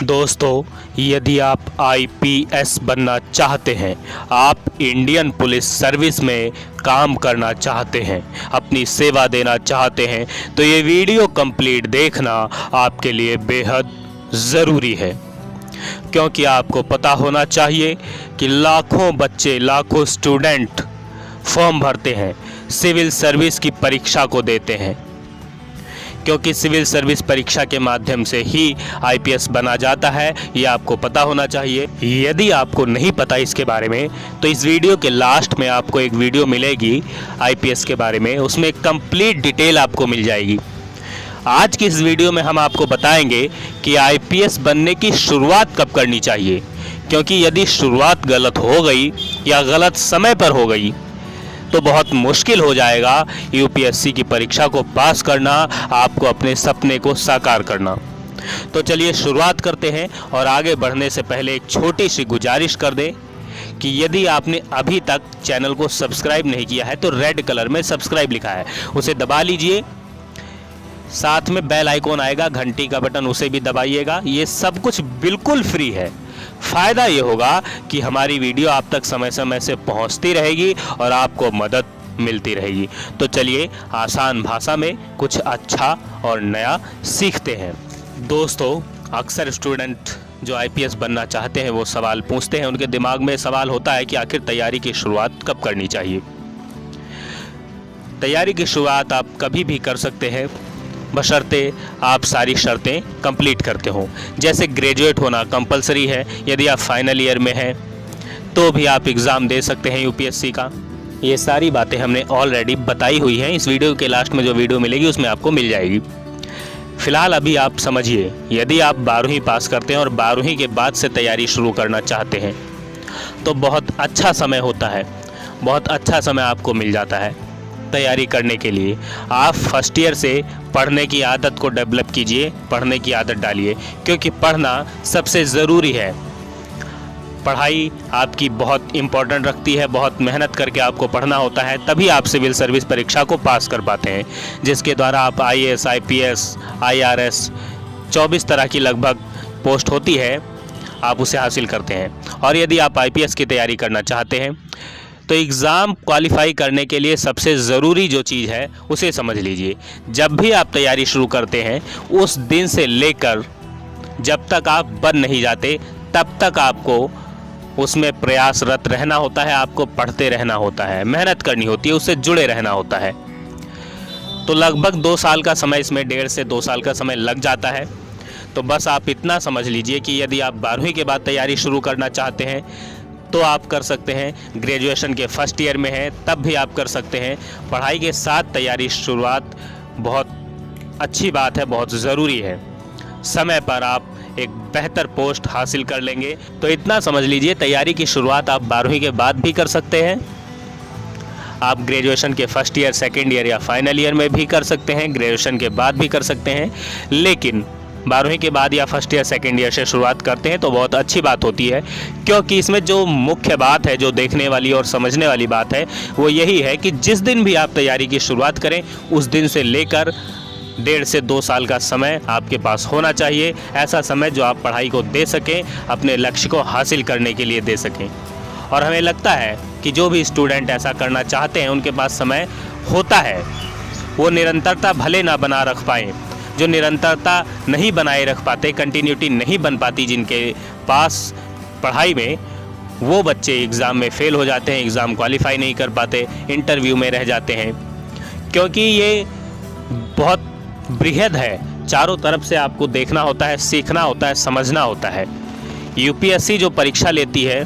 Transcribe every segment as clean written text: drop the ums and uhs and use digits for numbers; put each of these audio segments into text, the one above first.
दोस्तों, यदि आप आईपीएस बनना चाहते हैं, आप इंडियन पुलिस सर्विस में काम करना चाहते हैं, अपनी सेवा देना चाहते हैं, तो ये वीडियो कंप्लीट देखना आपके लिए बेहद ज़रूरी है। क्योंकि आपको पता होना चाहिए कि लाखों बच्चे, लाखों स्टूडेंट फॉर्म भरते हैं, सिविल सर्विस की परीक्षा को देते हैं, क्योंकि सिविल सर्विस परीक्षा के माध्यम से ही आईपीएस बना जाता है। ये आपको पता होना चाहिए। यदि आपको नहीं पता इसके बारे में, तो इस वीडियो के लास्ट में आपको एक वीडियो मिलेगी आईपीएस के बारे में, उसमें कंप्लीट डिटेल आपको मिल जाएगी। आज की इस वीडियो में हम आपको बताएंगे कि आईपीएस बनने की शुरुआत कब करनी चाहिए, क्योंकि यदि शुरुआत गलत हो गई या गलत समय पर हो गई तो बहुत मुश्किल हो जाएगा यूपीएससी की परीक्षा को पास करना, आपको अपने सपने को साकार करना। तो चलिए शुरुआत करते हैं। और आगे बढ़ने से पहले एक छोटी सी गुजारिश कर दें कि यदि आपने अभी तक चैनल को सब्सक्राइब नहीं किया है तो रेड कलर में सब्सक्राइब लिखा है, उसे दबा लीजिए। साथ में बेल आइकॉन आएगा, घंटी का बटन, उसे भी दबाइएगा। ये सब कुछ बिल्कुल फ्री है। फ़ायदा ये होगा कि हमारी वीडियो आप तक समय समय से पहुंचती रहेगी और आपको मदद मिलती रहेगी। तो चलिए आसान भाषा में कुछ अच्छा और नया सीखते हैं। दोस्तों, अक्सर स्टूडेंट जो आईपीएस बनना चाहते हैं वो सवाल पूछते हैं, उनके दिमाग में सवाल होता है कि आखिर तैयारी की शुरुआत कब करनी चाहिए। तैयारी की शुरुआत आप कभी भी कर सकते हैं, बशर्ते आप सारी शर्तें कंप्लीट करते हो। जैसे ग्रेजुएट होना कंपलसरी है, यदि आप फाइनल ईयर में हैं तो भी आप एग्ज़ाम दे सकते हैं यूपीएससी का। ये सारी बातें हमने ऑलरेडी बताई हुई हैं। इस वीडियो के लास्ट में जो वीडियो मिलेगी उसमें आपको मिल जाएगी। फ़िलहाल अभी आप समझिए, यदि आप 12वीं पास करते हैं और 12वीं के बाद से तैयारी शुरू करना चाहते हैं तो बहुत अच्छा समय होता है, बहुत अच्छा समय आपको मिल जाता है तैयारी करने के लिए। आप फर्स्ट ईयर से पढ़ने की आदत को डेवलप कीजिए, पढ़ने की आदत डालिए, क्योंकि पढ़ना सबसे ज़रूरी है। पढ़ाई आपकी बहुत इम्पोर्टेंट रखती है, बहुत मेहनत करके आपको पढ़ना होता है, तभी आप सिविल सर्विस परीक्षा को पास कर पाते हैं, जिसके द्वारा आप आईएएस, आईपीएस, आईआरएस 24 तरह की लगभग पोस्ट होती है, आप उसे हासिल करते हैं। और यदि आप आईपीएस की तैयारी करना चाहते हैं तो एग्ज़ाम क्वालिफाई करने के लिए सबसे ज़रूरी जो चीज़ है उसे समझ लीजिए। जब भी आप तैयारी शुरू करते हैं, उस दिन से लेकर जब तक आप बन नहीं जाते तब तक आपको उसमें प्रयासरत रहना होता है, आपको पढ़ते रहना होता है, मेहनत करनी होती है, उससे जुड़े रहना होता है। तो लगभग 2 साल का समय, इसमें 1.5 से 2 साल का समय लग जाता है। तो बस आप इतना समझ लीजिए कि यदि आप 12वीं के बाद तैयारी शुरू करना चाहते हैं तो आप कर सकते हैं। ग्रेजुएशन के फर्स्ट ईयर में हैं तब भी आप कर सकते हैं। पढ़ाई के साथ तैयारी शुरुआत बहुत अच्छी बात है, बहुत ज़रूरी है। समय पर आप एक बेहतर पोस्ट हासिल कर लेंगे। तो इतना समझ लीजिए, तैयारी की शुरुआत आप 12वीं के बाद भी कर सकते हैं, आप ग्रेजुएशन के फर्स्ट ईयर, सेकेंड ईयर या फाइनल ईयर में भी कर सकते हैं, ग्रेजुएशन के बाद भी कर सकते हैं। लेकिन 12वीं के बाद या फर्स्ट ईयर, सेकेंड ईयर से शुरुआत करते हैं तो बहुत अच्छी बात होती है, क्योंकि इसमें जो मुख्य बात है, जो देखने वाली और समझने वाली बात है, वो यही है कि जिस दिन भी आप तैयारी की शुरुआत करें उस दिन से लेकर 1.5 से 2 साल का समय आपके पास होना चाहिए। ऐसा समय जो आप पढ़ाई को दे सकें, अपने लक्ष्य को हासिल करने के लिए दे सकें। और हमें लगता है कि जो भी स्टूडेंट ऐसा करना चाहते हैं उनके पास समय होता है। वो निरंतरता भले ना बना रख पाएँ, जो निरंतरता नहीं बनाए रख पाते, कंटिन्यूटी नहीं बन पाती जिनके पास पढ़ाई में, वो बच्चे एग्ज़ाम में फ़ेल हो जाते हैं, एग्ज़ाम क्वालिफाई नहीं कर पाते, इंटरव्यू में रह जाते हैं। क्योंकि ये बहुत बृहद है, चारों तरफ से आपको देखना होता है, सीखना होता है, समझना होता है। यूपीएससी जो परीक्षा लेती है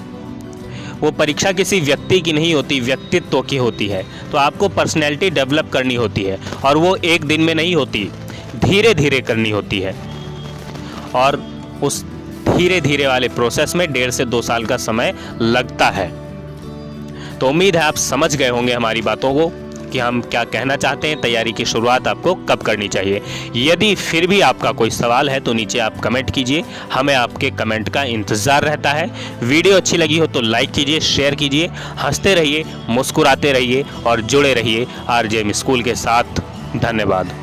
वो परीक्षा किसी व्यक्ति की नहीं होती, व्यक्तित्व की होती है। तो आपको पर्सनैलिटी डेवलप करनी होती है और वो एक दिन में नहीं होती, धीरे धीरे करनी होती है। और उस धीरे धीरे वाले प्रोसेस में 1.5 से 2 साल का समय लगता है। तो उम्मीद है आप समझ गए होंगे हमारी बातों को कि हम क्या कहना चाहते हैं, तैयारी की शुरुआत आपको कब करनी चाहिए। यदि फिर भी आपका कोई सवाल है तो नीचे आप कमेंट कीजिए, हमें आपके कमेंट का इंतज़ार रहता है। वीडियो अच्छी लगी हो तो लाइक कीजिए, शेयर कीजिए। हंसते रहिए, मुस्कुराते रहिए और जुड़े रहिए आरजेएम स्कूल के साथ। धन्यवाद।